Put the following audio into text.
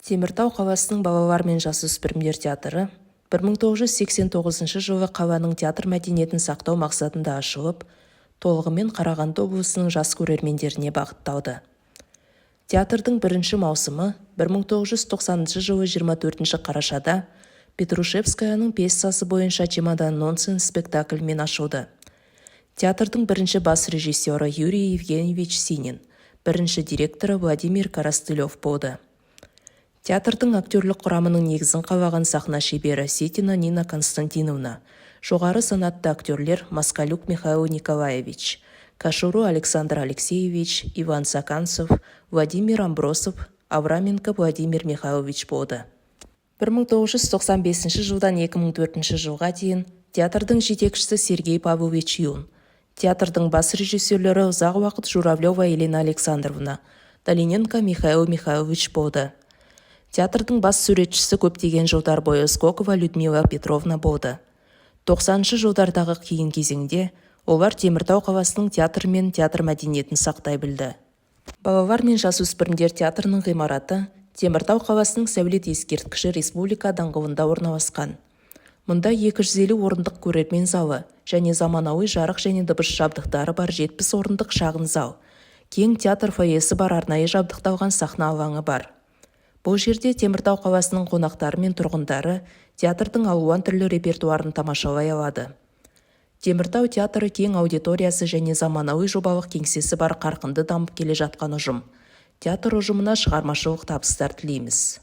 Теміртау қаласының балалар мен жасөспірімдер театры 1989 жылы қаланың театр мәдениетін сақтау мақсатында ашылып, толығымен Қарағанды облысының жас көрермендеріне бағытталды. Театрдың бірінші маусымы 1990 жылы 24 қарашада Петрушевскаяның пьесасы бойынша «Чемодан нонсенс» спектакльмен ашылды. Театрдың бірінші бас режиссері Юрий Евгеньевич Синин, бірінші директоры Владимир Коростылев болды. Театрдың актерлік құрамының негізін қалаған сахна шебері Сетина Нина Константиновна, жоғары санатты актерлер Москалюк Михаил Николаевич, Кашуру Александр Алексеевич, Иван Саканцев, Владимир Амбросов, Авраменко Владимир Михайлович болды. 1995 жылдан 2004 жылға дейін театрдың жетекшісі Сергей Павлович Юн, театрдың бас режиссерлері ұзақ уақыт Журавлева Елена Александровна, Долиненко Михаил Михайлович болды. Театрдың бас суретшісі көптеген жылдар бойы Скокова Людмила Петровна болды. 90-шы жылдардағы кейін кезеңде олар Теміртау қаласының театр мен театр мәдениетін сақтай білді. Балалар мен жасөспірімдер театрының ғимараты Теміртау қаласының сәулет ескерткіші Республика даңғылында орналасқан. Мұнда 250 орындық көрермен залы және заманауи жарық және дыбыс жабдықтары бар 70 орындық шағын зал, кең театр фойесі бар арнайы жабдықталған сахна алаңы бар. Бұл жерде Теміртау қаласының қонақтары мен тұрғындары театрдың алуан түрлі репертуарын тамашалай алады. Теміртау театры кең аудиториясы және заманауи жобалық кеңсесі бар қарқынды дамып келе жатқан ұжым. Театр ұжымына шығармашылық табыстар тілейміз.